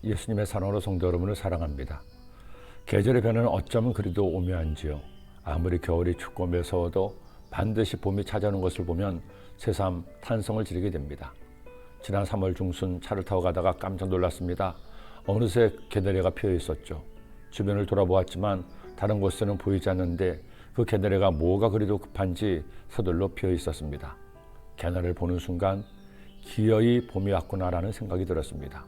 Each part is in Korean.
예수님의 사랑으로 성도 여러분을 사랑합니다. 계절의 변화는 어쩌면 그리도 오묘한지요. 아무리 겨울이 춥고 매서워도 반드시 봄이 찾아오는 것을 보면 새삼 탄성을 지르게 됩니다. 지난 3월 중순 차를 타고 가다가 깜짝 놀랐습니다. 어느새 개나리가 피어 있었죠. 주변을 돌아보았지만 다른 곳에는 보이지 않는데 그 개나리가 뭐가 그리도 급한지 서둘러 피어 있었습니다. 개나리를 보는 순간 기어이 봄이 왔구나라는 생각이 들었습니다.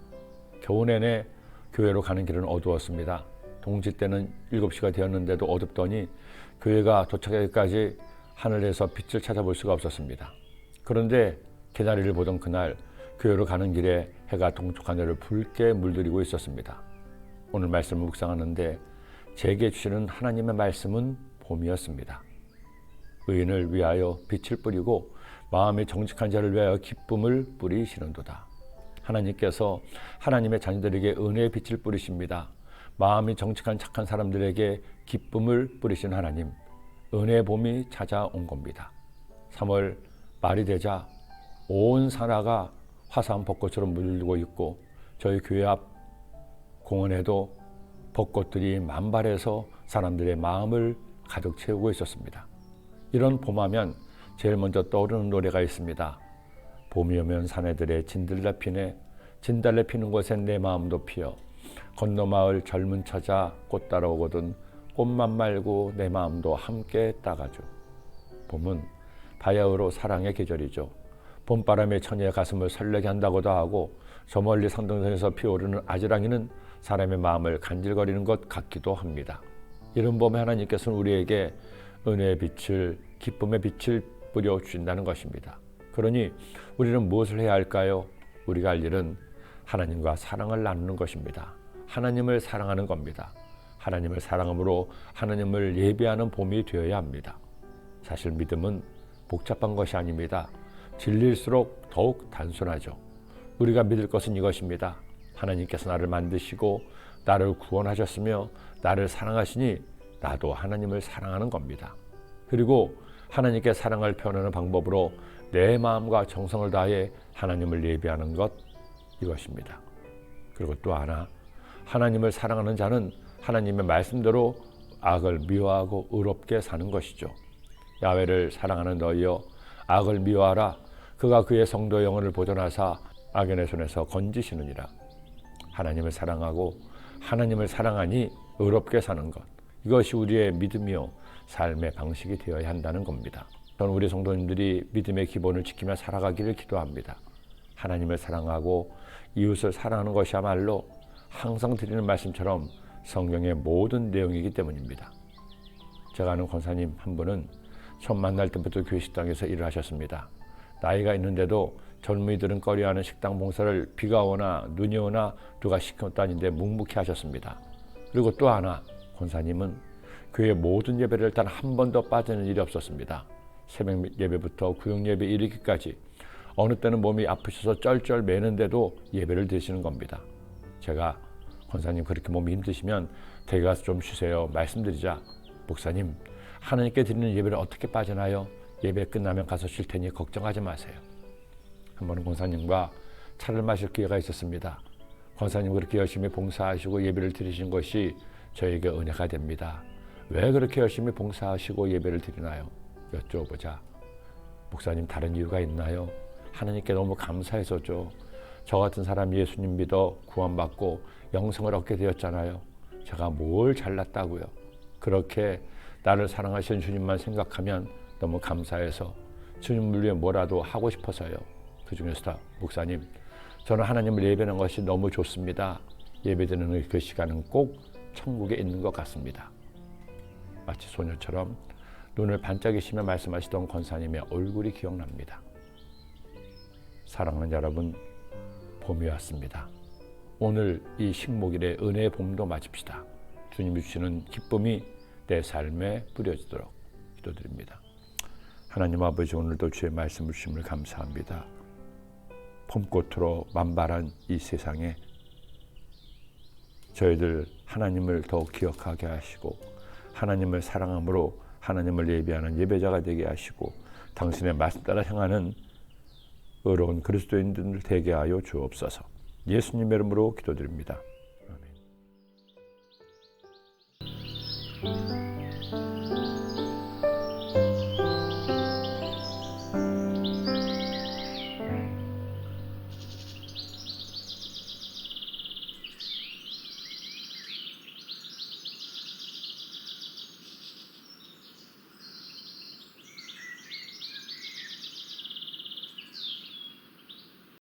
겨우 내내 교회로 가는 길은 어두웠습니다. 동지 때는 7시가 되었는데도 어둡더니 교회가 도착하기까지 하늘에서 빛을 찾아볼 수가 없었습니다. 그런데 개나리를 보던 그날 교회로 가는 길에 해가 동쪽 하늘을 붉게 물들이고 있었습니다. 오늘 말씀을 묵상하는데 제게 주시는 하나님의 말씀은 봄이었습니다. 의인을 위하여 빛을 뿌리고 마음이 정직한 자를 위하여 기쁨을 뿌리시는도다. 하나님께서 하나님의 자녀들에게 은혜의 빛을 뿌리십니다. 마음이 정직한 착한 사람들에게 기쁨을 뿌리신 하나님, 은혜의 봄이 찾아온 겁니다. 3월 말이 되자 온 산하가 화사한 벚꽃처럼 물들고 있고 저희 교회 앞 공원에도 벚꽃들이 만발해서 사람들의 마음을 가득 채우고 있었습니다. 이런 봄하면 제일 먼저 떠오르는 노래가 있습니다. 봄이 오면 사내들의 진달래 피네, 진달래 피는 곳엔 내 마음도 피어 건너 마을 젊은 처자 꽃 따라오거든 꽃만 말고 내 마음도 함께 따가죠. 봄은 바야흐로 사랑의 계절이죠. 봄바람에 처녀의 가슴을 설레게 한다고도 하고 저 멀리 산등성에서 피어오르는 아지랑이는 사람의 마음을 간질거리는 것 같기도 합니다. 이런 봄에 하나님께서는 우리에게 은혜의 빛을, 기쁨의 빛을 뿌려주신다는 것입니다. 그러니 우리는 무엇을 해야 할까요? 우리가 할 일은 하나님과 사랑을 나누는 것입니다. 하나님을 사랑하는 겁니다. 하나님을 사랑함으로 하나님을 예배하는 봄이 되어야 합니다. 사실 믿음은 복잡한 것이 아닙니다. 진리일수록 더욱 단순하죠. 우리가 믿을 것은 이것입니다. 하나님께서 나를 만드시고 나를 구원하셨으며 나를 사랑하시니 나도 하나님을 사랑하는 겁니다. 그리고 하나님께 사랑을 표현하는 방법으로 내 마음과 정성을 다해 하나님을 예배하는 것, 이것입니다. 그리고 또 하나, 하나님을 사랑하는 자는 하나님의 말씀대로 악을 미워하고 의롭게 사는 것이죠. 야훼를 사랑하는 너희여 악을 미워하라. 그가 그의 성도 영혼을 보존하사 악인의 손에서 건지시느니라. 하나님을 사랑하고 하나님을 사랑하니 의롭게 사는 것, 이것이 우리의 믿음이요 삶의 방식이 되어야 한다는 겁니다. 저는 우리 성도님들이 믿음의 기본을 지키며 살아가기를 기도합니다. 하나님을 사랑하고 이웃을 사랑하는 것이야말로 항상 드리는 말씀처럼 성경의 모든 내용이기 때문입니다. 제가 아는 권사님 한 분은 처음 만날 때부터 교회 식당에서 일을 하셨습니다. 나이가 있는데도 젊은이들은 꺼려하는 식당 봉사를 비가 오나 눈이 오나 누가 시켜도 아닌데 묵묵히 하셨습니다. 그리고 또 하나, 권사님은 교회 모든 예배를 단 한 번도 빠지는 일이 없었습니다. 새벽 예배부터 구역 예배 이르기까지 어느 때는 몸이 아프셔서 쩔쩔 매는데도 예배를 드리시는 겁니다. 제가 권사님 그렇게 몸이 힘드시면 댁에 가서 좀 쉬세요 말씀드리자, 목사님 하나님께 드리는 예배를 어떻게 빠지나요? 예배 끝나면 가서 쉴 테니 걱정하지 마세요. 한 번은 권사님과 차를 마실 기회가 있었습니다. 권사님 그렇게 열심히 봉사하시고 예배를 드리신 것이 저에게 은혜가 됩니다. 왜 그렇게 열심히 봉사하시고 예배를 드리나요? 여쭤보자. 목사님 다른 이유가 있나요? 하나님께 너무 감사해서죠. 저 같은 사람이 예수님 믿어 구원받고 영생을 얻게 되었잖아요. 제가 뭘 잘났다고요. 그렇게 나를 사랑하시는 주님만 생각하면 너무 감사해서 주님을 위해 뭐라도 하고 싶어서요. 그 중에서도 목사님, 저는 하나님을 예배하는 것이 너무 좋습니다. 예배드리는 그 시간은 꼭 천국에 있는 것 같습니다. 마치 소녀처럼 눈을 반짝이시며 말씀하시던 권사님의 얼굴이 기억납니다. 사랑하는 여러분, 봄이 왔습니다. 오늘 이 식목일의 은혜의 봄도 맞읍시다. 주님이 주시는 기쁨이 내 삶에 뿌려지도록 기도드립니다. 하나님 아버지, 오늘도 주의 말씀을 주심을 감사합니다. 봄꽃으로 만발한 이 세상에 저희들 하나님을 더욱 기억하게 하시고 하나님을 사랑함으로 하나님을 예배하는 예배자가 되게 하시고 당신의 말씀 따라 행하는 의로운 그리스도인들 되게 하여 주옵소서. 예수님의 이름으로 기도드립니다. 아멘.